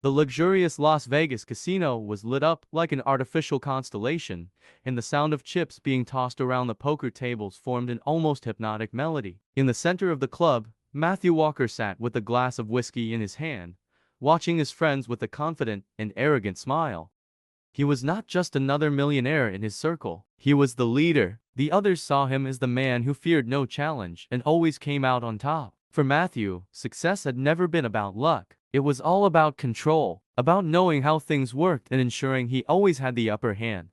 The luxurious Las Vegas casino was lit up like an artificial constellation, and the sound of chips being tossed around the poker tables formed an almost hypnotic melody. In the center of the club, Matthew Walker sat with a glass of whiskey in his hand, watching his friends with a confident and arrogant smile. He was not just another millionaire in his circle. He was the leader. The others saw him as the man who feared no challenge and always came out on top. For Matthew, success had never been about luck. It was all about control, about knowing how things worked and ensuring he always had the upper hand.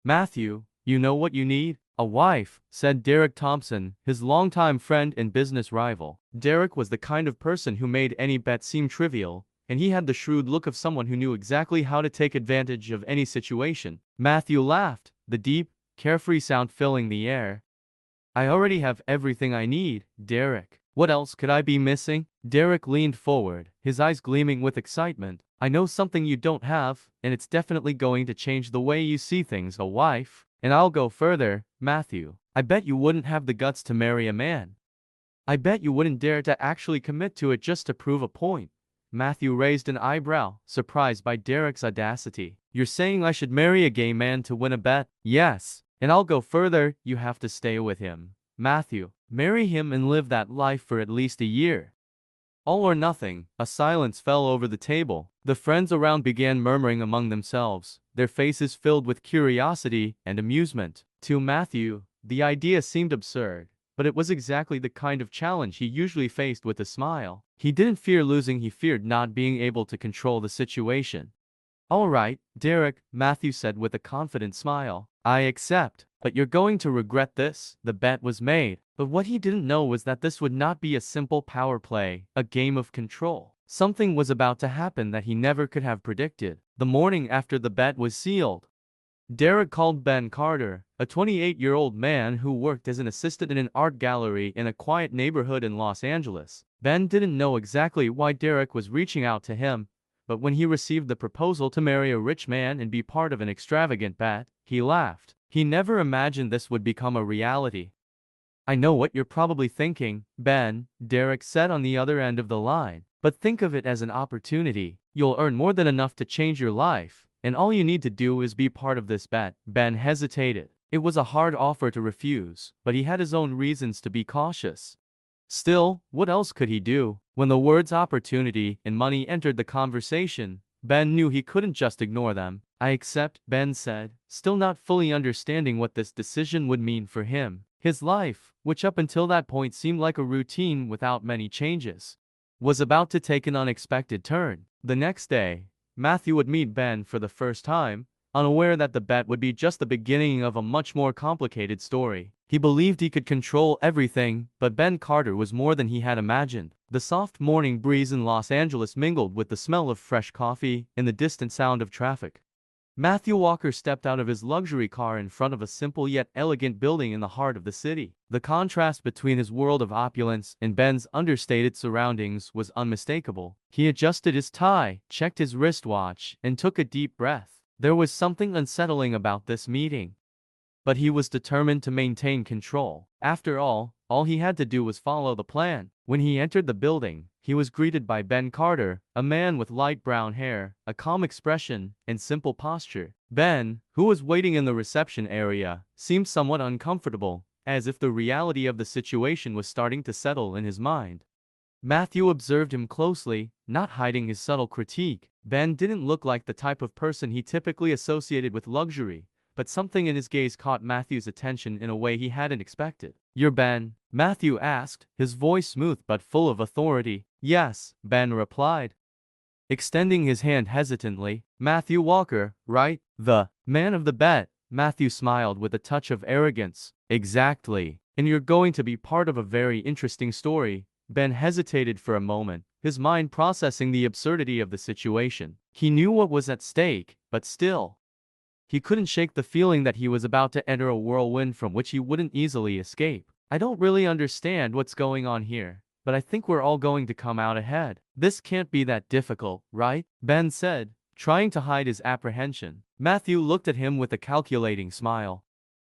Matthew, you know what you need? A wife, said Derek Thompson, his longtime friend and business rival. Derek was the kind of person who made any bet seem trivial, and he had the shrewd look of someone who knew exactly how to take advantage of any situation. Matthew laughed, the deep, carefree sound filling the air. I already have everything I need, Derek. What else could I be missing? Derek leaned forward, his eyes gleaming with excitement. I know something you don't have, and it's definitely going to change the way you see things, a wife. And I'll go further, Matthew. I bet you wouldn't have the guts to marry a man. I bet you wouldn't dare to actually commit to it just to prove a point. Matthew raised an eyebrow, surprised by Derek's audacity. You're saying I should marry a gay man to win a bet? Yes. And I'll go further, you have to stay with him. Matthew, marry him and live that life for at least a year. All or nothing. A silence fell over the table. The friends around began murmuring among themselves, their faces filled with curiosity and amusement. To Matthew, the idea seemed absurd, but it was exactly the kind of challenge he usually faced with a smile. He didn't fear losing, he feared not being able to control the situation. All right, Derek, Matthew said with a confident smile. I accept, but you're going to regret this. The bet was made. But what he didn't know was that this would not be a simple power play, a game of control. Something was about to happen that he never could have predicted. The morning after the bet was sealed, Derek called Ben Carter, a 28-year-old man who worked as an assistant in an art gallery in a quiet neighborhood in Los Angeles. Ben didn't know exactly why Derek was reaching out to him, but when he received the proposal to marry a rich man and be part of an extravagant bet, he laughed. He never imagined this would become a reality. I know what you're probably thinking, Ben, Derek said on the other end of the line, but think of it as an opportunity. You'll earn more than enough to change your life, and all you need to do is be part of this bet. Ben hesitated. It was a hard offer to refuse, but he had his own reasons to be cautious. Still, what else could he do? When the words opportunity and money entered the conversation, Ben knew he couldn't just ignore them. I accept, Ben said, still not fully understanding what this decision would mean for him. His life, which up until that point seemed like a routine without many changes, was about to take an unexpected turn. The next day, Matthew would meet Ben for the first time, unaware that the bet would be just the beginning of a much more complicated story. He believed he could control everything, but Ben Carter was more than he had imagined. The soft morning breeze in Los Angeles mingled with the smell of fresh coffee and the distant sound of traffic. Matthew Walker stepped out of his luxury car in front of a simple yet elegant building in the heart of the city. The contrast between his world of opulence and Ben's understated surroundings was unmistakable. He adjusted his tie, checked his wristwatch, and took a deep breath. There was something unsettling about this meeting, but he was determined to maintain control. After all he had to do was follow the plan. When he entered the building, he was greeted by Ben Carter, a man with light brown hair, a calm expression, and simple posture. Ben, who was waiting in the reception area, seemed somewhat uncomfortable, as if the reality of the situation was starting to settle in his mind. Matthew observed him closely, not hiding his subtle critique. Ben didn't look like the type of person he typically associated with luxury, but something in his gaze caught Matthew's attention in a way he hadn't expected. You're Ben? Matthew asked, his voice smooth but full of authority. Yes, Ben replied, extending his hand hesitantly. Matthew Walker, right? The man of the bet. Matthew smiled with a touch of arrogance. Exactly. And you're going to be part of a very interesting story. Ben hesitated for a moment, his mind processing the absurdity of the situation. He knew what was at stake, but still, he couldn't shake the feeling that he was about to enter a whirlwind from which he wouldn't easily escape. I don't really understand what's going on here, but I think we're all going to come out ahead. This can't be that difficult, right? Ben said, trying to hide his apprehension. Matthew looked at him with a calculating smile.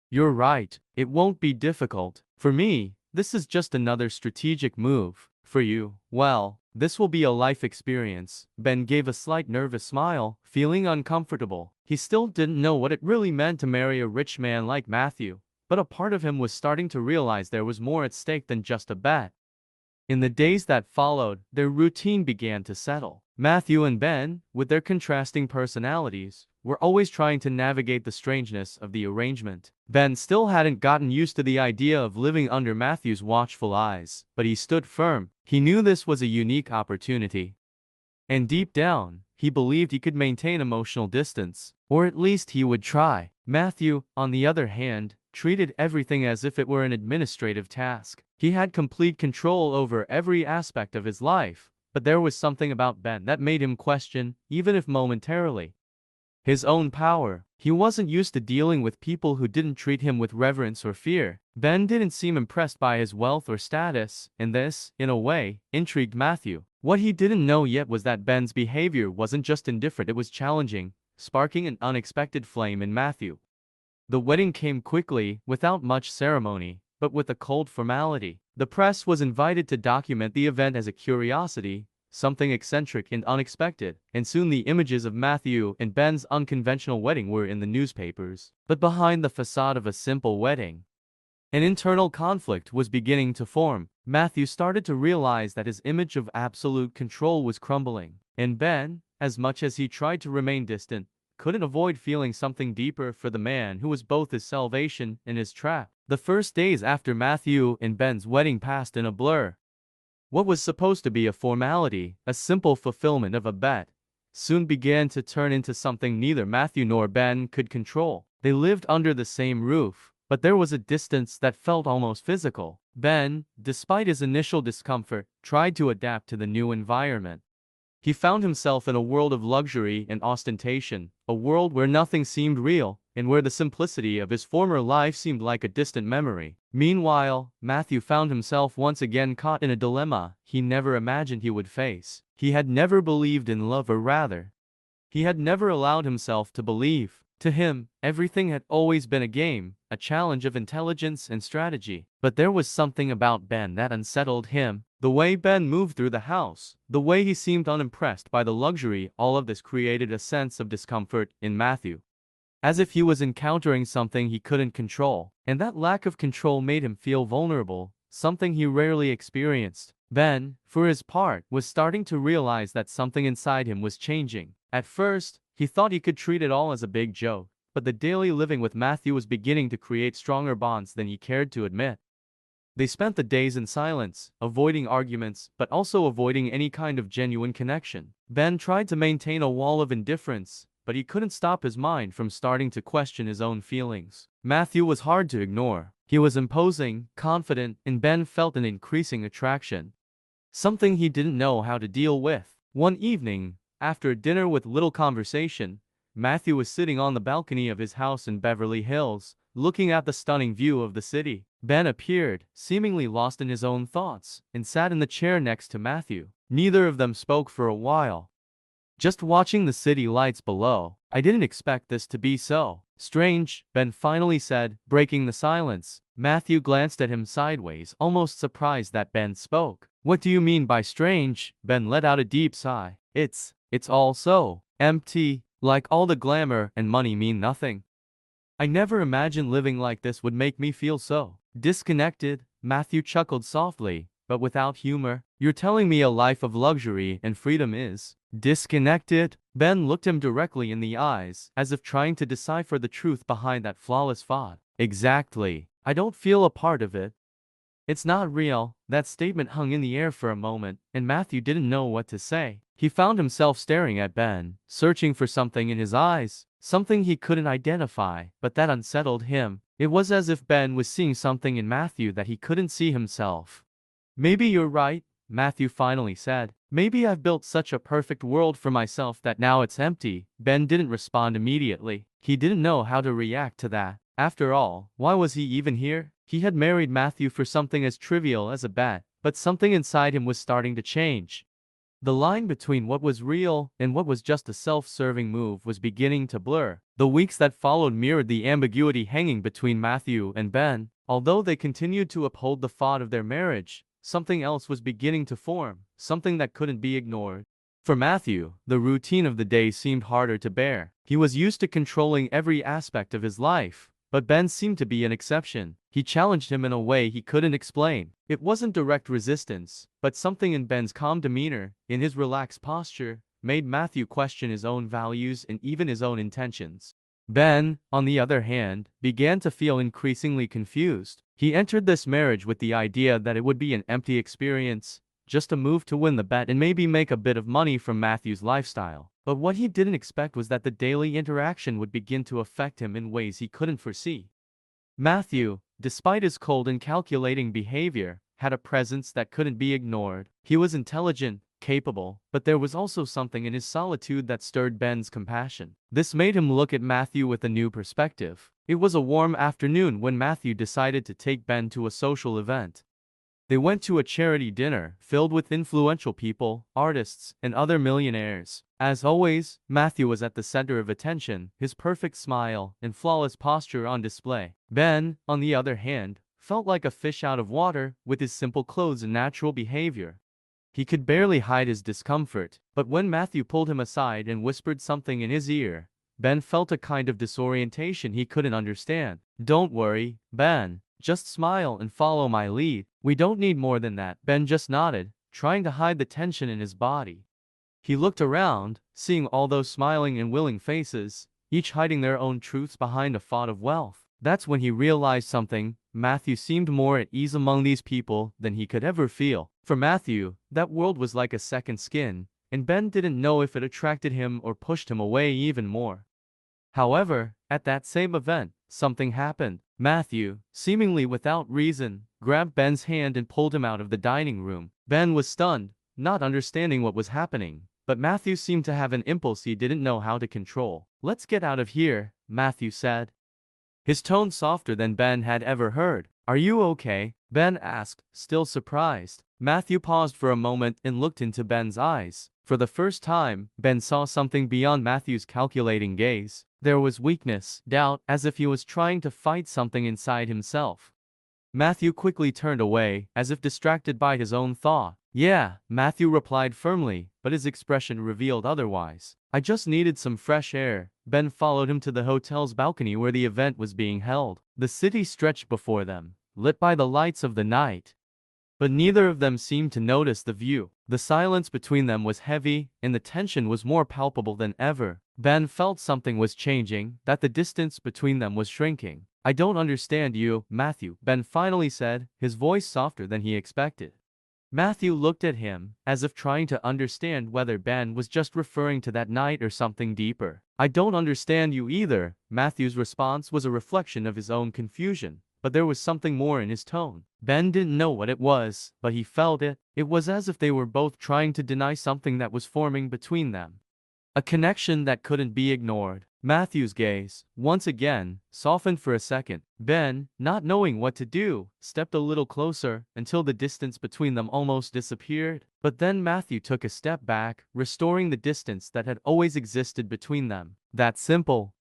You're right, it won't be difficult. For me, this is just another strategic move. For you, well, This will be a life experience. Ben gave a slight nervous smile, feeling uncomfortable. He still didn't know what it really meant to marry a rich man like Matthew, but a part of him was starting to realize there was more at stake than just a bet. In the days that followed, their routine began to settle. Matthew and Ben, with their contrasting personalities, were always trying to navigate the strangeness of the arrangement. Ben still hadn't gotten used to the idea of living under Matthew's watchful eyes, but he stood firm. He knew this was a unique opportunity. And deep down, he believed he could maintain emotional distance, or at least he would try. Matthew, on the other hand, treated everything as if it were an administrative task. He had complete control over every aspect of his life, but there was something about Ben that made him question, even if momentarily, his own power. He wasn't used to dealing with people who didn't treat him with reverence or fear. Ben didn't seem impressed by his wealth or status, and this, in a way, intrigued Matthew. What he didn't know yet was that Ben's behavior wasn't just indifferent, it was challenging, sparking an unexpected flame in Matthew. The wedding came quickly, without much ceremony, but with a cold formality. The press was invited to document the event as a curiosity, something eccentric and unexpected, and soon the images of Matthew and Ben's unconventional wedding were in the newspapers. But behind the facade of a simple wedding, an internal conflict was beginning to form. Matthew started to realize that his image of absolute control was crumbling, and Ben, as much as he tried to remain distant, couldn't avoid feeling something deeper for the man who was both his salvation and his trap. The first days after Matthew and Ben's wedding passed in a blur. What was supposed to be a formality, a simple fulfillment of a bet, soon began to turn into something neither Matthew nor Ben could control. They lived under the same roof, but there was a distance that felt almost physical. Ben, despite his initial discomfort, tried to adapt to the new environment. He found himself in a world of luxury and ostentation, a world where nothing seemed real, and where the simplicity of his former life seemed like a distant memory. Meanwhile, Matthew found himself once again caught in a dilemma he never imagined he would face. He had never believed in love, or rather, he had never allowed himself to believe. To him, everything had always been a game, a challenge of intelligence and strategy. But there was something about Ben that unsettled him. The way Ben moved through the house, the way he seemed unimpressed by the luxury, all of this created a sense of discomfort in Matthew. As if he was encountering something he couldn't control, and that lack of control made him feel vulnerable, something he rarely experienced. Ben, for his part, was starting to realize that something inside him was changing. At first, he thought he could treat it all as a big joke, but the daily living with Matthew was beginning to create stronger bonds than he cared to admit. They spent the days in silence, avoiding arguments, but also avoiding any kind of genuine connection. Ben tried to maintain a wall of indifference, but he couldn't stop his mind from starting to question his own feelings. Matthew was hard to ignore. He was imposing, confident, and Ben felt an increasing attraction, something he didn't know how to deal with. One evening, after dinner with little conversation, Matthew was sitting on the balcony of his house in Beverly Hills, looking at the stunning view of the city. Ben appeared, seemingly lost in his own thoughts, and sat in the chair next to Matthew. Neither of them spoke for a while, just watching the city lights below. "I didn't expect this to be so strange," Ben finally said, breaking the silence. Matthew glanced at him sideways, almost surprised that Ben spoke. "What do you mean by strange?" Ben let out a deep sigh. It's all so empty, like all the glamour and money mean nothing. I never imagined living like this would make me feel so disconnected." Matthew chuckled softly, but without humor. "You're telling me a life of luxury and freedom is disconnected?" Ben looked him directly in the eyes, as if trying to decipher the truth behind that flawless thought. "Exactly. I don't feel a part of it. It's not real." That statement hung in the air for a moment, and Matthew didn't know what to say. He found himself staring at Ben, searching for something in his eyes, something he couldn't identify, but that unsettled him. It was as if Ben was seeing something in Matthew that he couldn't see himself. "Maybe you're right," Matthew finally said. "Maybe I've built such a perfect world for myself that now it's empty." Ben didn't respond immediately. He didn't know how to react to that. After all, why was he even here? He had married Matthew for something as trivial as a bet, but something inside him was starting to change. The line between what was real and what was just a self-serving move was beginning to blur. The weeks that followed mirrored the ambiguity hanging between Matthew and Ben. Although they continued to uphold the thought of their marriage, something else was beginning to form, something that couldn't be ignored. For Matthew, the routine of the day seemed harder to bear. He was used to controlling every aspect of his life, but Ben seemed to be an exception. He challenged him in a way he couldn't explain. It wasn't direct resistance, but something in Ben's calm demeanor, in his relaxed posture, made Matthew question his own values and even his own intentions. Ben, on the other hand, began to feel increasingly confused. He entered this marriage with the idea that it would be an empty experience, just a move to win the bet and maybe make a bit of money from Matthew's lifestyle. But what he didn't expect was that the daily interaction would begin to affect him in ways he couldn't foresee. Matthew, despite his cold and calculating behavior, had a presence that couldn't be ignored. He was intelligent, capable, but there was also something in his solitude that stirred Ben's compassion. This made him look at Matthew with a new perspective. It was a warm afternoon when Matthew decided to take Ben to a social event. They went to a charity dinner filled with influential people, artists, and other millionaires. As always, Matthew was at the center of attention, his perfect smile and flawless posture on display. Ben, on the other hand, felt like a fish out of water with his simple clothes and natural behavior. He could barely hide his discomfort, but when Matthew pulled him aside and whispered something in his ear, Ben felt a kind of disorientation he couldn't understand. "Don't worry, Ben. Just smile and follow my lead. We don't need more than that." Ben just nodded, trying to hide the tension in his body. He looked around, seeing all those smiling and willing faces, each hiding their own truths behind a facade of wealth. That's when he realized something. Matthew seemed more at ease among these people than he could ever feel. For Matthew, that world was like a second skin, and Ben didn't know if it attracted him or pushed him away even more. However, at that same event, something happened. Matthew, seemingly without reason, grabbed Ben's hand and pulled him out of the dining room. Ben was stunned, not understanding what was happening, but Matthew seemed to have an impulse he didn't know how to control. "Let's get out of here," Matthew said, his tone softer than Ben had ever heard. "Are you okay?" Ben asked, still surprised. Matthew paused for a moment and looked into Ben's eyes. For the first time, Ben saw something beyond Matthew's calculating gaze. There was weakness, doubt, as if he was trying to fight something inside himself. Matthew quickly turned away, as if distracted by his own thought. "Yeah," Matthew replied firmly, but his expression revealed otherwise. "I just needed some fresh air." Ben followed him to the hotel's balcony where the event was being held. The city stretched before them, lit by the lights of the night. But neither of them seemed to notice the view. The silence between them was heavy, and the tension was more palpable than ever. Ben felt something was changing, that the distance between them was shrinking. "I don't understand you, Matthew," Ben finally said, his voice softer than he expected. Matthew looked at him, as if trying to understand whether Ben was just referring to that night or something deeper. "I don't understand you either." Matthew's response was a reflection of his own confusion, but there was something more in his tone. Ben didn't know what it was, but he felt it. It was as if they were both trying to deny something that was forming between them. A connection that couldn't be ignored. Matthew's gaze, once again, softened for a second. Ben, not knowing what to do, stepped a little closer, until the distance between them almost disappeared. But then Matthew took a step back, restoring the distance that had always existed between them. That simple,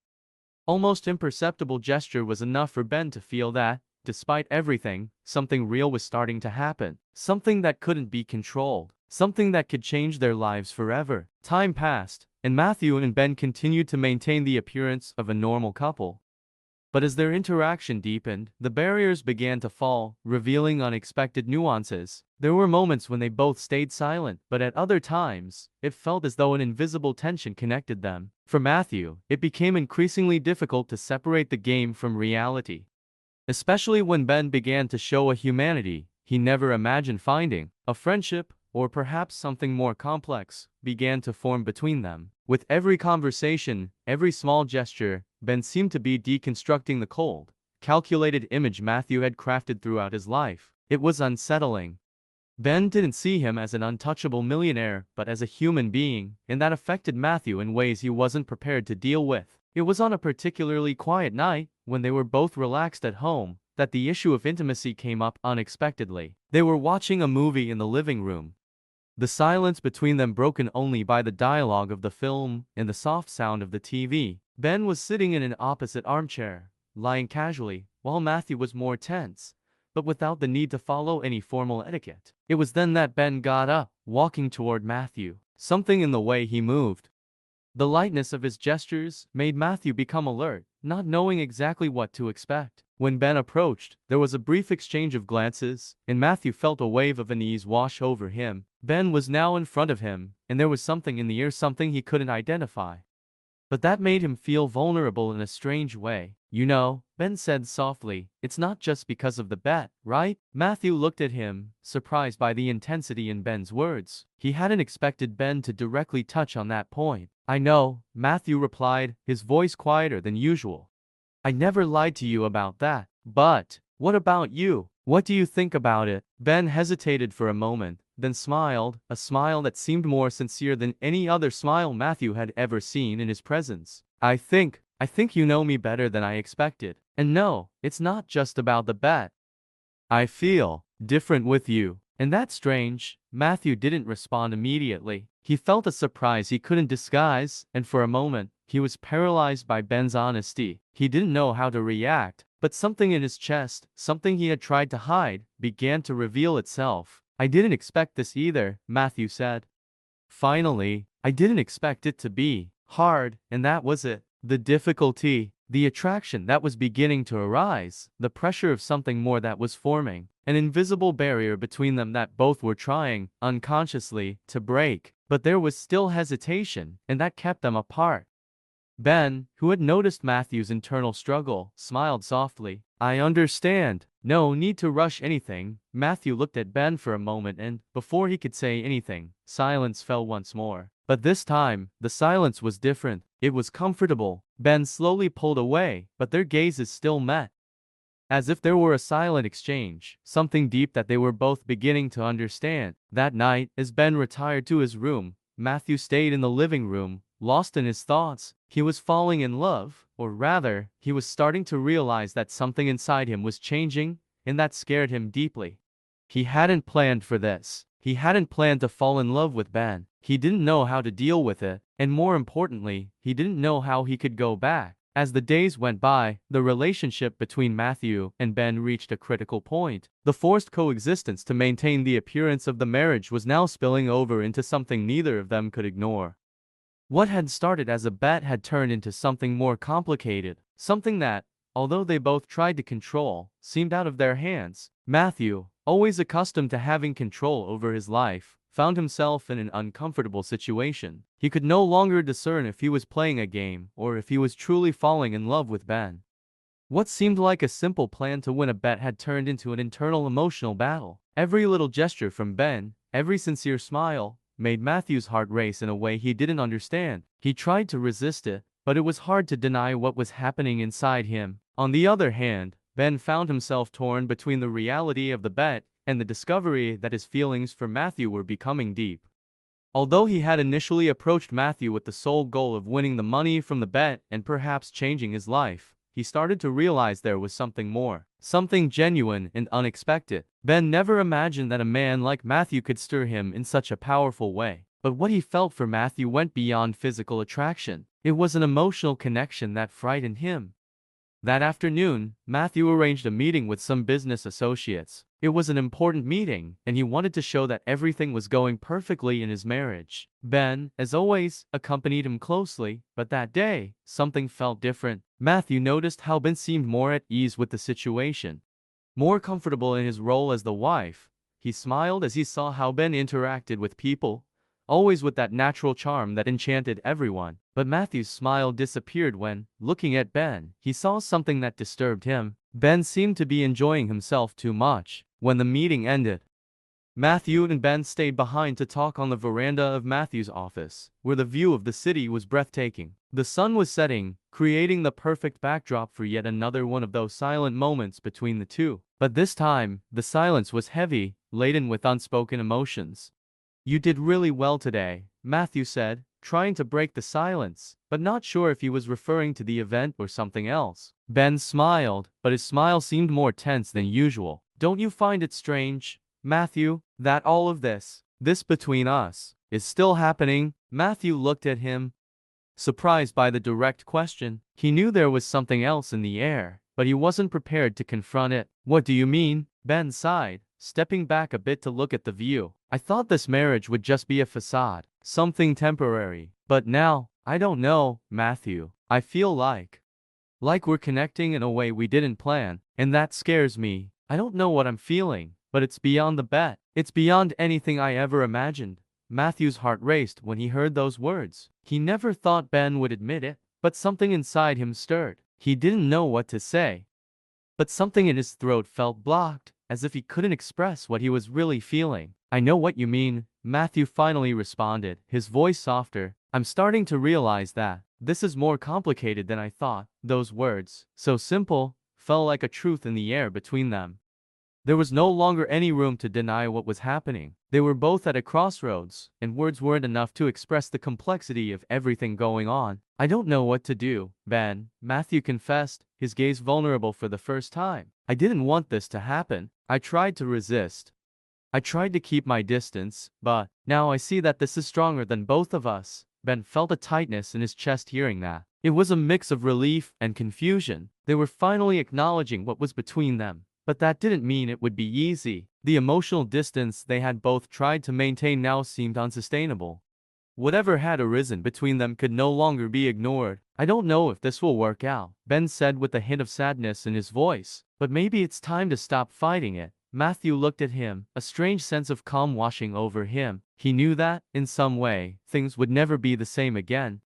almost imperceptible gesture was enough for Ben to feel that, despite everything, something real was starting to happen. Something that couldn't be controlled. Something that could change their lives forever. Time passed, and Matthew and Ben continued to maintain the appearance of a normal couple. But as their interaction deepened, the barriers began to fall, revealing unexpected nuances. There were moments when they both stayed silent, but at other times, it felt as though an invisible tension connected them. For Matthew, it became increasingly difficult to separate the game from reality. Especially when Ben began to show a humanity he never imagined finding. A friendship, or perhaps something more complex, began to form between them. With every conversation, every small gesture, Ben seemed to be deconstructing the cold, calculated image Matthew had crafted throughout his life. It was unsettling. Ben didn't see him as an untouchable millionaire, but as a human being, and that affected Matthew in ways he wasn't prepared to deal with. It was on a particularly quiet night, when they were both relaxed at home, that the issue of intimacy came up unexpectedly. They were watching a movie in the living room. The silence between them broken only by the dialogue of the film and the soft sound of the TV. Ben was sitting in an opposite armchair, lying casually, while Matthew was more tense, but without the need to follow any formal etiquette. It was then that Ben got up, walking toward Matthew. Something in the way he moved, the lightness of his gestures, made Matthew become alert, not knowing exactly what to expect. When Ben approached, there was a brief exchange of glances, and Matthew felt a wave of unease wash over him. Ben was now in front of him, and there was something in the air, something he couldn't identify. But that made him feel vulnerable in a strange way. You know, Ben said softly, it's not just because of the bet, right? Matthew looked at him, surprised by the intensity in Ben's words. He hadn't expected Ben to directly touch on that point. I know, Matthew replied, his voice quieter than usual. I never lied to you about that. But, what about you? What do you think about it? Ben hesitated for a moment, then smiled, a smile that seemed more sincere than any other smile Matthew had ever seen in his presence. I think you know me better than I expected. And no, it's not just about the bet. I feel different with you. And that's strange. Matthew didn't respond immediately. He felt a surprise he couldn't disguise, and for a moment, he was paralyzed by Ben's honesty. He didn't know how to react, but something in his chest, something he had tried to hide, began to reveal itself. I didn't expect this either, Matthew said. Finally, I didn't expect it to be hard, and that was it. The difficulty, the attraction that was beginning to arise, the pressure of something more that was forming, an invisible barrier between them that both were trying, unconsciously, to break. But there was still hesitation, and that kept them apart. Ben, who had noticed Matthew's internal struggle, smiled softly. I understand. No need to rush anything. Matthew looked at Ben for a moment and, before he could say anything, silence fell once more. But this time, the silence was different. It was comfortable. Ben slowly pulled away, but their gazes still met. As if there were a silent exchange, something deep that they were both beginning to understand. That night, as Ben retired to his room, Matthew stayed in the living room, lost in his thoughts. He was falling in love, or rather, he was starting to realize that something inside him was changing, and that scared him deeply. He hadn't planned for this. He hadn't planned to fall in love with Ben. He didn't know how to deal with it, and more importantly, he didn't know how he could go back. As the days went by, the relationship between Matthew and Ben reached a critical point. The forced coexistence to maintain the appearance of the marriage was now spilling over into something neither of them could ignore. What had started as a bet had turned into something more complicated, something that, although they both tried to control, seemed out of their hands. Matthew, always accustomed to having control over his life, found himself in an uncomfortable situation. He could no longer discern if he was playing a game or if he was truly falling in love with Ben. What seemed like a simple plan to win a bet had turned into an internal emotional battle. Every little gesture from Ben, every sincere smile, made Matthew's heart race in a way he didn't understand. He tried to resist it, but it was hard to deny what was happening inside him. On the other hand, Ben found himself torn between the reality of the bet and the discovery that his feelings for Matthew were becoming deep. Although he had initially approached Matthew with the sole goal of winning the money from the bet and perhaps changing his life, he started to realize there was something more, something genuine and unexpected. Ben never imagined that a man like Matthew could stir him in such a powerful way. But what he felt for Matthew went beyond physical attraction. It was an emotional connection that frightened him. That afternoon, Matthew arranged a meeting with some business associates. It was an important meeting, and he wanted to show that everything was going perfectly in his marriage. Ben, as always, accompanied him closely, but that day, something felt different. Matthew noticed how Ben seemed more at ease with the situation, more comfortable in his role as the wife. He smiled as he saw how Ben interacted with people, always with that natural charm that enchanted everyone. But Matthew's smile disappeared when, looking at Ben, he saw something that disturbed him. Ben seemed to be enjoying himself too much. When the meeting ended, Matthew and Ben stayed behind to talk on the veranda of Matthew's office, where the view of the city was breathtaking. The sun was setting, creating the perfect backdrop for yet another one of those silent moments between the two. But this time, the silence was heavy, laden with unspoken emotions. You did really well today, Matthew said, trying to break the silence, but not sure if he was referring to the event or something else. Ben smiled, but his smile seemed more tense than usual. Don't you find it strange, Matthew, that all of this between us, is still happening? Matthew looked at him, surprised by the direct question. He knew there was something else in the air, but he wasn't prepared to confront it. What do you mean? Ben sighed, stepping back a bit to look at the view. I thought this marriage would just be a facade, something temporary. But now, I don't know, Matthew. I feel like we're connecting in a way we didn't plan, and that scares me. I don't know what I'm feeling, but it's beyond the bet. It's beyond anything I ever imagined. Matthew's heart raced when he heard those words. He never thought Ben would admit it, but something inside him stirred. He didn't know what to say, but something in his throat felt blocked, as if he couldn't express what he was really feeling. I know what you mean, Matthew finally responded, his voice softer. I'm starting to realize that this is more complicated than I thought. Those words, so simple, fell like a truth in the air between them. There was no longer any room to deny what was happening. They were both at a crossroads, and words weren't enough to express the complexity of everything going on. I don't know what to do, Ben, Matthew confessed, his gaze vulnerable for the first time. I didn't want this to happen. I tried to resist. I tried to keep my distance, but now I see that this is stronger than both of us. Ben felt a tightness in his chest hearing that. It was a mix of relief and confusion. They were finally acknowledging what was between them. But that didn't mean it would be easy. The emotional distance they had both tried to maintain now seemed unsustainable. Whatever had arisen between them could no longer be ignored. I don't know if this will work out, Ben said with a hint of sadness in his voice. But maybe it's time to stop fighting it. Matthew looked at him, a strange sense of calm washing over him. He knew that, in some way, things would never be the same again.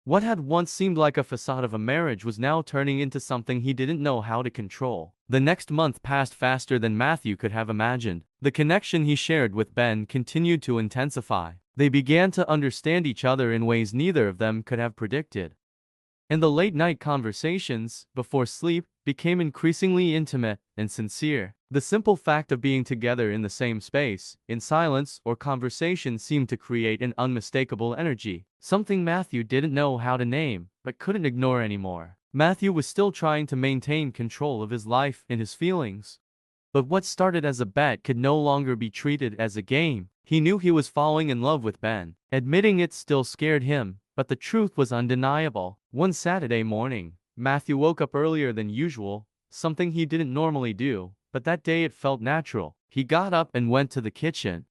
What had once seemed like a facade of a marriage was now turning into something he didn't know how to control. The next month passed faster than Matthew could have imagined. The connection he shared with Ben continued to intensify. They began to understand each other in ways neither of them could have predicted. And the late-night conversations, before sleep, became increasingly intimate and sincere. The simple fact of being together in the same space, in silence or conversation, seemed to create an unmistakable energy, something Matthew didn't know how to name, but couldn't ignore anymore. Matthew was still trying to maintain control of his life and his feelings. But what started as a bet could no longer be treated as a game. He knew he was falling in love with Ben. Admitting it still scared him, but the truth was undeniable. One Saturday morning, Matthew woke up earlier than usual, something he didn't normally do, but that day it felt natural. He got up and went to the kitchen,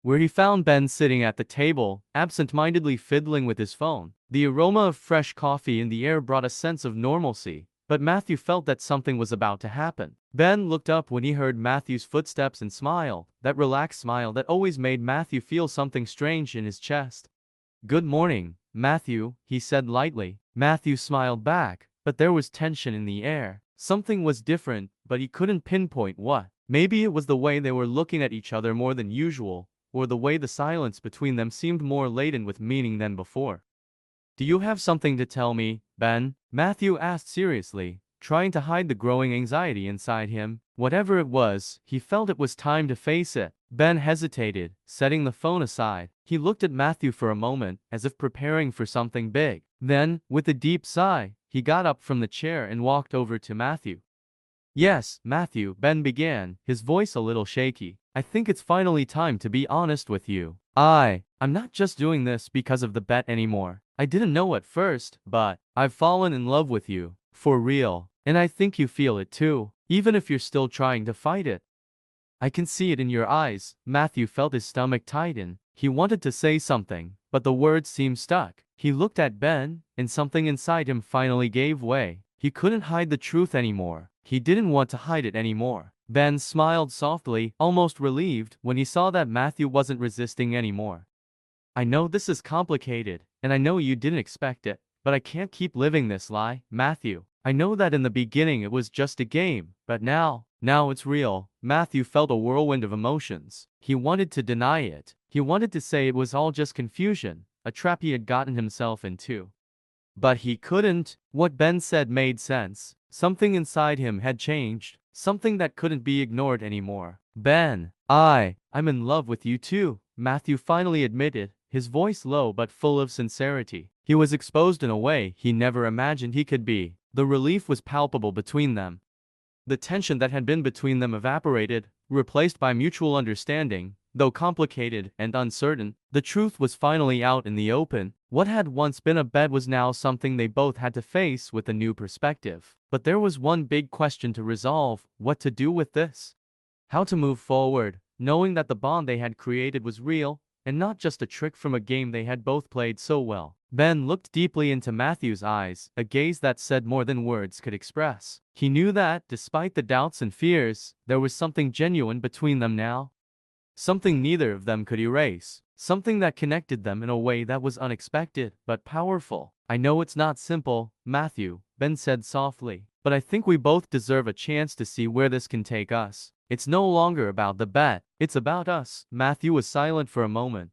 where he found Ben sitting at the table, absent-mindedly fiddling with his phone. The aroma of fresh coffee in the air brought a sense of normalcy, but Matthew felt that something was about to happen. Ben looked up when he heard Matthew's footsteps and smiled, that relaxed smile that always made Matthew feel something strange in his chest. "Good morning, Matthew," he said lightly. Matthew smiled back, but there was tension in the air. Something was different, but he couldn't pinpoint what. Maybe it was the way they were looking at each other more than usual, or the way the silence between them seemed more laden with meaning than before. "Do you have something to tell me, Ben?" Matthew asked seriously, trying to hide the growing anxiety inside him. Whatever it was, he felt it was time to face it. Ben hesitated, setting the phone aside. He looked at Matthew for a moment, as if preparing for something big. Then, with a deep sigh, he got up from the chair and walked over to Matthew. "Yes, Matthew," Ben began, his voice a little shaky. "I think it's finally time to be honest with you. I'm not just doing this because of the bet anymore. I didn't know at first, but I've fallen in love with you. For real. And I think you feel it too, even if you're still trying to fight it. I can see it in your eyes." Matthew felt his stomach tighten. He wanted to say something, but the words seemed stuck. He looked at Ben, and something inside him finally gave way. He couldn't hide the truth anymore. He didn't want to hide it anymore. Ben smiled softly, almost relieved, when he saw that Matthew wasn't resisting anymore. "I know this is complicated, and I know you didn't expect it, but I can't keep living this lie, Matthew. I know that in the beginning it was just a game, but now it's real." Matthew felt a whirlwind of emotions. He wanted to deny it. He wanted to say it was all just confusion, a trap he had gotten himself into. But he couldn't. What Ben said made sense. Something inside him had changed, something that couldn't be ignored anymore. "Ben, I'm in love with you too," Matthew finally admitted, his voice low but full of sincerity. He was exposed in a way he never imagined he could be. The relief was palpable between them. The tension that had been between them evaporated, replaced by mutual understanding. Though complicated and uncertain, the truth was finally out in the open. What had once been a bet was now something they both had to face with a new perspective. But there was one big question to resolve: what to do with this? how to move forward, knowing that the bond they had created was real, and not just a trick from a game they had both played so well. Ben looked deeply into Matthew's eyes, a gaze that said more than words could express. He knew that, despite the doubts and fears, there was something genuine between them now. Something neither of them could erase. Something that connected them in a way that was unexpected, but powerful. I know it's not simple, Matthew, Ben said softly, but I think we both deserve a chance to see where this can take us. It's no longer about the bet, it's about us. Matthew was silent for a moment,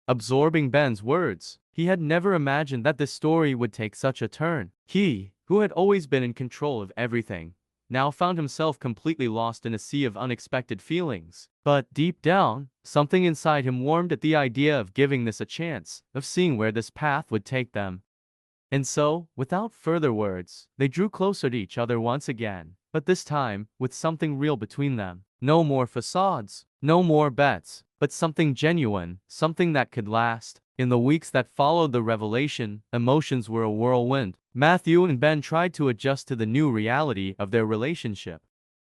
absorbing Ben's words. He had never imagined that this story would take such a turn. He, who had always been in control of everything, now found himself completely lost in a sea of unexpected feelings. But deep down, something inside him warmed at the idea of giving this a chance, of seeing where this path would take them. And so, without further words, they drew closer to each other once again, but this time, with something real between them. No more facades, no more bets, but something genuine, something that could last. In the weeks that followed the revelation, emotions were a whirlwind. Matthew and Ben tried to adjust to the new reality of their relationship.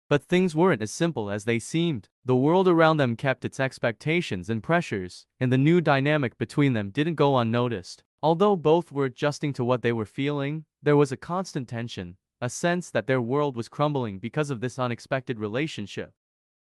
But things weren't as simple as they seemed. The world around them kept its expectations and pressures, and the new dynamic between them didn't go unnoticed. Although both were adjusting to what they were feeling, there was a constant tension, a sense that their world was crumbling because of this unexpected relationship.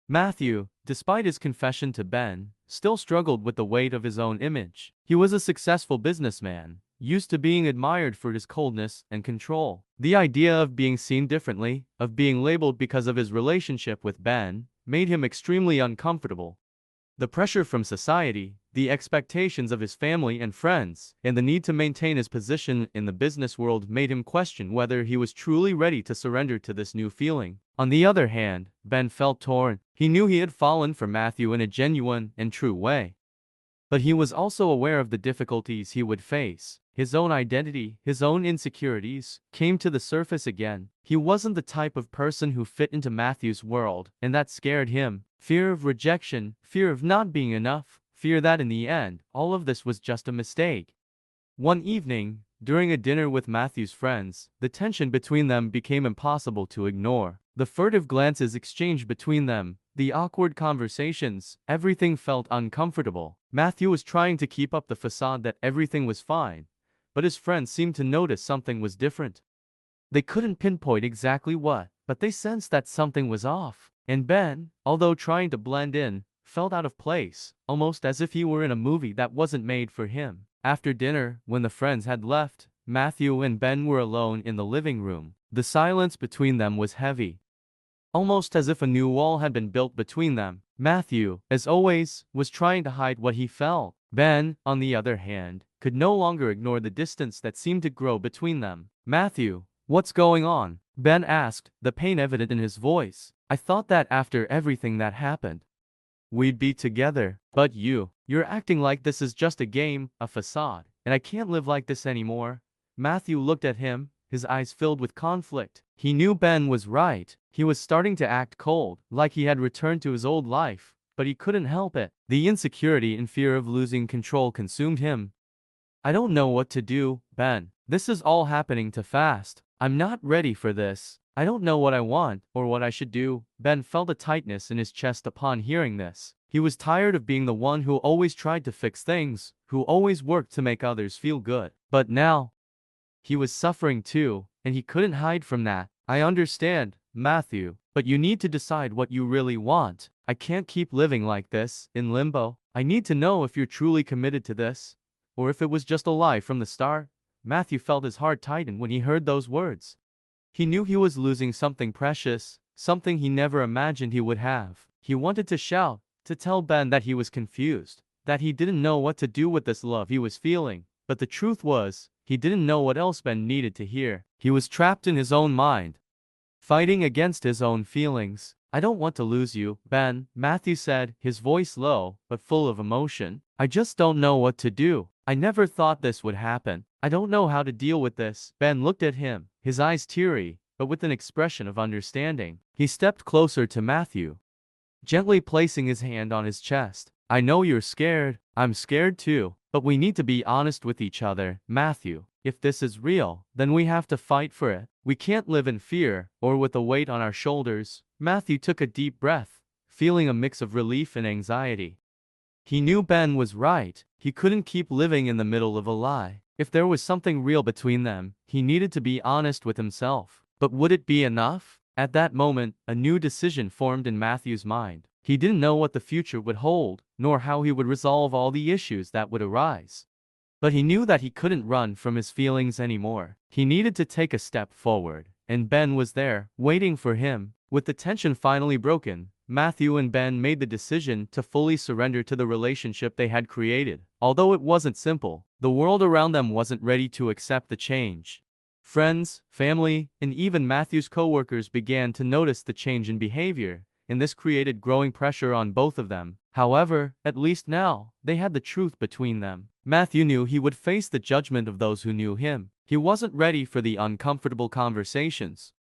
Matthew, despite his confession to Ben, still struggled with the weight of his own image. He was a successful businessman, used to being admired for his coldness and control. The idea of being seen differently, of being labeled because of his relationship with Ben, made him extremely uncomfortable. The pressure from society, the expectations of his family and friends, and the need to maintain his position in the business world made him question whether he was truly ready to surrender to this new feeling. On the other hand, Ben felt torn. He knew he had fallen for Matthew in a genuine and true way. But he was also aware of the difficulties he would face. His own identity, his own insecurities, came to the surface again. He wasn't the type of person who fit into Matthew's world, and that scared him. Fear of rejection, fear of not being enough, fear that in the end, all of this was just a mistake. One evening, during a dinner with Matthew's friends, the tension between them became impossible to ignore. The furtive glances exchanged between them, the awkward conversations, everything felt uncomfortable. Matthew was trying to keep up the facade that everything was fine, but his friends seemed to notice something was different. They couldn't pinpoint exactly what, but they sensed that something was off. And Ben, although trying to blend in, felt out of place, almost as if he were in a movie that wasn't made for him. After dinner, when the friends had left, Matthew and Ben were alone in the living room. The silence between them was heavy, almost as if a new wall had been built between them. Matthew, as always, was trying to hide what he felt. Ben, on the other hand, could no longer ignore the distance that seemed to grow between them. Matthew, what's going on? Ben asked, the pain evident in his voice. I thought that after everything that happened, we'd be together. But you're acting like this is just a game, a facade, and I can't live like this anymore. Matthew looked at him, his eyes filled with conflict. He knew Ben was right. He was starting to act cold, like he had returned to his old life, but he couldn't help it. The insecurity and fear of losing control consumed him. I don't know what to do, Ben. This is all happening too fast. I'm not ready for this. I don't know what I want, or what I should do. Ben felt a tightness in his chest upon hearing this. He was tired of being the one who always tried to fix things, who always worked to make others feel good. But now, he was suffering too, and he couldn't hide from that. I understand, Matthew, but you need to decide what you really want. I can't keep living like this, in limbo. I need to know if you're truly committed to this, or if it was just a lie from the start. Matthew felt his heart tighten when he heard those words. He knew he was losing something precious, something he never imagined he would have. He wanted to shout, to tell Ben that he was confused, that he didn't know what to do with this love he was feeling. But the truth was, he didn't know what else Ben needed to hear. He was trapped in his own mind, fighting against his own feelings. I don't want to lose you, Ben, Matthew said, his voice low, but full of emotion. I just don't know what to do. I never thought this would happen. I don't know how to deal with this. Ben looked at him, his eyes teary, but with an expression of understanding. He stepped closer to Matthew, gently placing his hand on his chest. I know you're scared. I'm scared too. But we need to be honest with each other, Matthew. If this is real, then we have to fight for it. We can't live in fear, or with a weight on our shoulders. Matthew took a deep breath, feeling a mix of relief and anxiety. He knew Ben was right. He couldn't keep living in the middle of a lie. If there was something real between them, he needed to be honest with himself. But would it be enough? At that moment, a new decision formed in Matthew's mind. He didn't know what the future would hold, nor how he would resolve all the issues that would arise. But he knew that he couldn't run from his feelings anymore. He needed to take a step forward, and Ben was there, waiting for him. With the tension finally broken, Matthew and Ben made the decision to fully surrender to the relationship they had created. Although it wasn't simple, the world around them wasn't ready to accept the change. Friends, family, and even Matthew's coworkers began to notice the change in behavior, and this created growing pressure on both of them. However, at least now, they had the truth between them. Matthew knew he would face the judgment of those who knew him. He wasn't ready for the uncomfortable conversations,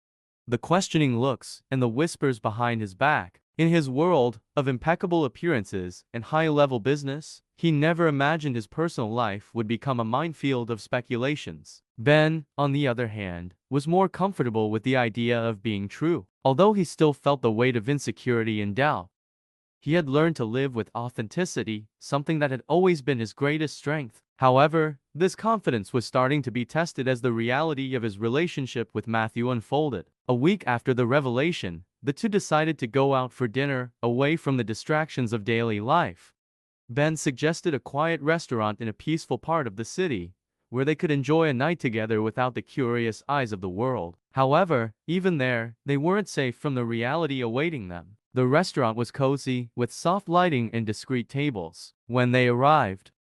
the questioning looks, and the whispers behind his back. In his world of impeccable appearances and high-level business, he never imagined his personal life would become a minefield of speculations. Ben, on the other hand, was more comfortable with the idea of being true. Although he still felt the weight of insecurity and doubt, he had learned to live with authenticity, something that had always been his greatest strength. However, this confidence was starting to be tested as the reality of his relationship with Matthew unfolded. A week after the revelation, the two decided to go out for dinner, away from the distractions of daily life. Ben suggested a quiet restaurant in a peaceful part of the city, where they could enjoy a night together without the curious eyes of the world. However, even there, they weren't safe from the reality awaiting them. The restaurant was cozy, with soft lighting and discreet tables. When they arrived,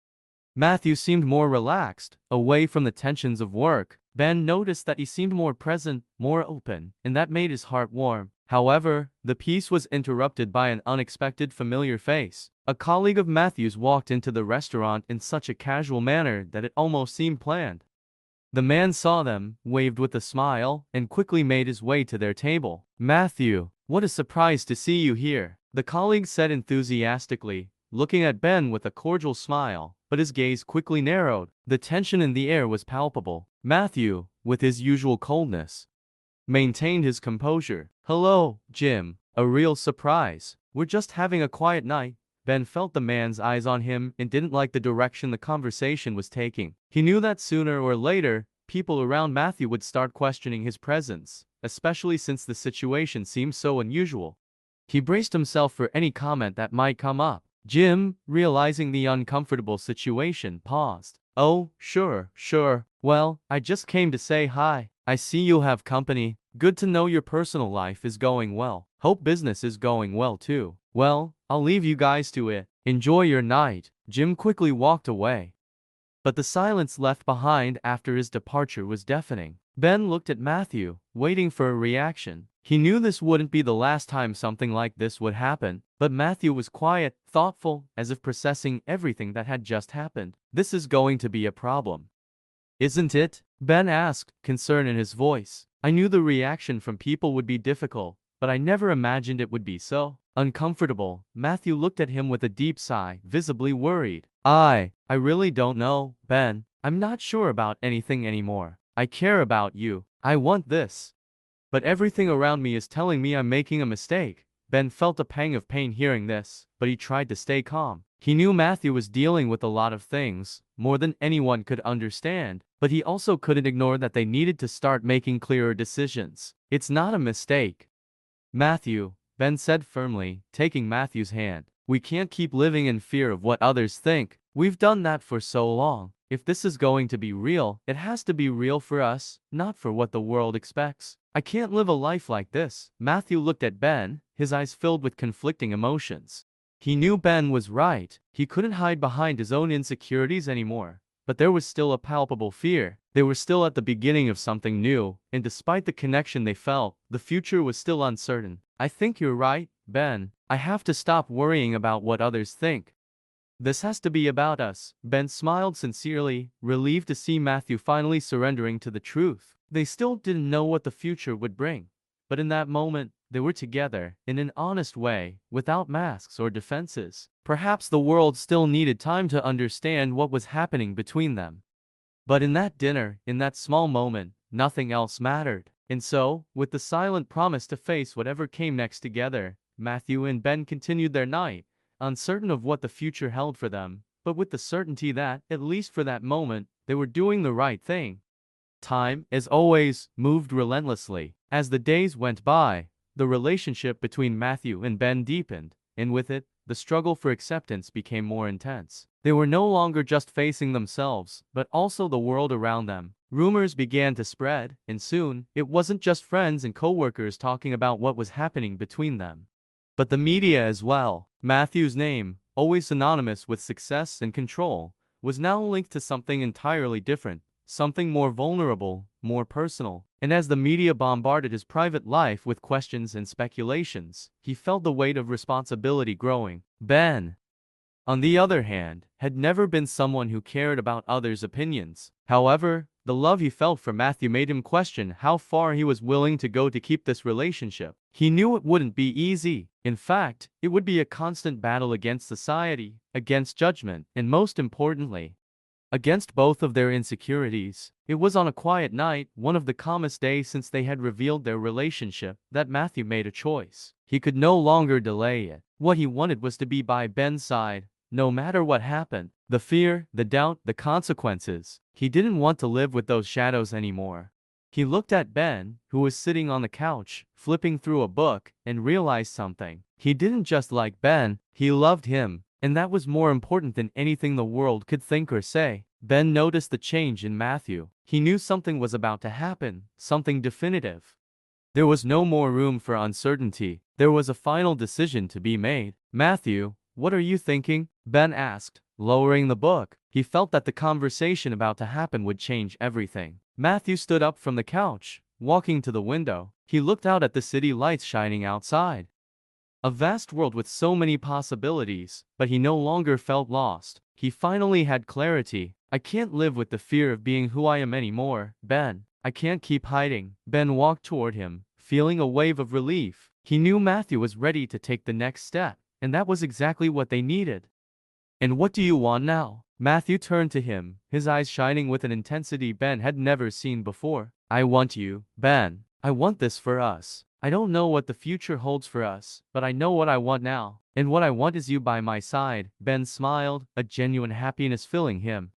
Matthew seemed more relaxed, away from the tensions of work. Ben noticed that he seemed more present, more open, and that made his heart warm. However, the peace was interrupted by an unexpected familiar face. A colleague of Matthew's walked into the restaurant in such a casual manner that it almost seemed planned. The man saw them, waved with a smile, and quickly made his way to their table. "Matthew, what a surprise to see you here," the colleague said enthusiastically, looking at Ben with a cordial smile, but his gaze quickly narrowed. The tension in the air was palpable. Matthew, with his usual coldness, maintained his composure. "Hello, Jim. A real surprise. We're just having a quiet night." Ben felt the man's eyes on him and didn't like the direction the conversation was taking. He knew that sooner or later, people around Matthew would start questioning his presence, especially since the situation seemed so unusual. He braced himself for any comment that might come up. Jim, realizing the uncomfortable situation, paused. "Oh, sure. Well, I just came to say hi. I see you have company. Good to know your personal life is going well. Hope business is going well too. Well, I'll leave you guys to it. Enjoy your night." Jim quickly walked away, but the silence left behind after his departure was deafening. Ben looked at Matthew, waiting for a reaction. He knew this wouldn't be the last time something like this would happen, but Matthew was quiet, thoughtful, as if processing everything that had just happened. "This is going to be a problem, isn't it?" Ben asked, concern in his voice. "I knew the reaction from people would be difficult, but I never imagined it would be so uncomfortable." Matthew looked at him with a deep sigh, visibly worried. I really don't know, Ben. I'm not sure about anything anymore. I care about you. I want this. But everything around me is telling me I'm making a mistake." Ben felt a pang of pain hearing this, but he tried to stay calm. He knew Matthew was dealing with a lot of things, more than anyone could understand, but he also couldn't ignore that they needed to start making clearer decisions. "It's not a mistake, Matthew," Ben said firmly, taking Matthew's hand. "We can't keep living in fear of what others think. We've done that for so long. If this is going to be real, it has to be real for us, not for what the world expects. I can't live a life like this." Matthew looked at Ben, his eyes filled with conflicting emotions. He knew Ben was right. He couldn't hide behind his own insecurities anymore. But there was still a palpable fear. They were still at the beginning of something new, and despite the connection they felt, the future was still uncertain. "I think you're right, Ben. I have to stop worrying about what others think. This has to be about us." Ben smiled sincerely, relieved to see Matthew finally surrendering to the truth. They still didn't know what the future would bring, but in that moment, they were together, in an honest way, without masks or defenses. Perhaps the world still needed time to understand what was happening between them. But in that dinner, in that small moment, nothing else mattered. And so, with the silent promise to face whatever came next together, Matthew and Ben continued their night, uncertain of what the future held for them, but with the certainty that, at least for that moment, they were doing the right thing. Time, as always, moved relentlessly. As the days went by, the relationship between Matthew and Ben deepened, and with it, the struggle for acceptance became more intense. They were no longer just facing themselves, but also the world around them. Rumors began to spread, and soon, it wasn't just friends and coworkers talking about what was happening between them, but the media as well. Matthew's name, always synonymous with success and control, was now linked to something entirely different, something more vulnerable, more personal. And as the media bombarded his private life with questions and speculations, he felt the weight of responsibility growing. Ben, on the other hand, had never been someone who cared about others' opinions. However, the love he felt for Matthew made him question how far he was willing to go to keep this relationship. He knew it wouldn't be easy. In fact, it would be a constant battle against society, against judgment, and most importantly, against both of their insecurities. It was on a quiet night, one of the calmest days since they had revealed their relationship, that Matthew made a choice. He could no longer delay it. What he wanted was to be by Ben's side, no matter what happened. The fear, the doubt, the consequences. He didn't want to live with those shadows anymore. He looked at Ben, who was sitting on the couch, flipping through a book, and realized something. He didn't just like Ben, he loved him. And that was more important than anything the world could think or say. Ben noticed the change in Matthew. He knew something was about to happen, something definitive. There was no more room for uncertainty. There was a final decision to be made. "Matthew, what are you thinking?" Ben asked, lowering the book. He felt that the conversation about to happen would change everything. Matthew stood up from the couch, walking to the window. He looked out at the city lights shining outside. A vast world with so many possibilities, but he no longer felt lost. He finally had clarity. "I can't live with the fear of being who I am anymore, Ben. I can't keep hiding." Ben walked toward him, feeling a wave of relief. He knew Matthew was ready to take the next step, and that was exactly what they needed. "And what do you want now?" Matthew turned to him, his eyes shining with an intensity Ben had never seen before. "I want you, Ben. I want this for us. I don't know what the future holds for us, but I know what I want now. And what I want is you by my side." Ben smiled, a genuine happiness filling him.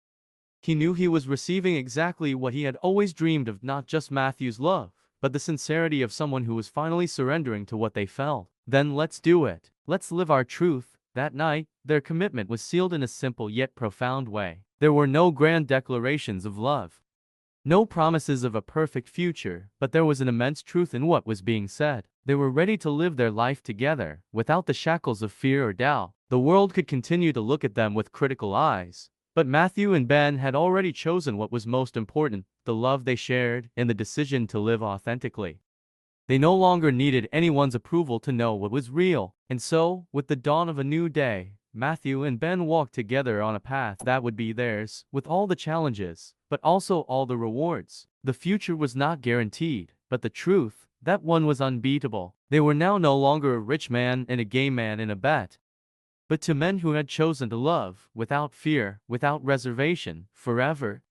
He knew he was receiving exactly what he had always dreamed of, not just Matthew's love, but the sincerity of someone who was finally surrendering to what they felt. "Then let's do it. Let's live our truth." That night, their commitment was sealed in a simple yet profound way. There were no grand declarations of love, no promises of a perfect future, but there was an immense truth in what was being said. They were ready to live their life together, without the shackles of fear or doubt. The world could continue to look at them with critical eyes, but Matthew and Ben had already chosen what was most important: the love they shared and the decision to live authentically. They no longer needed anyone's approval to know what was real. And so, with the dawn of a new day, Matthew and Ben walked together on a path that would be theirs, with all the challenges, but also all the rewards. The future was not guaranteed, but the truth, that one was unbeatable. They were now no longer a rich man and a gay man in a bet, but two men who had chosen to love, without fear, without reservation, forever.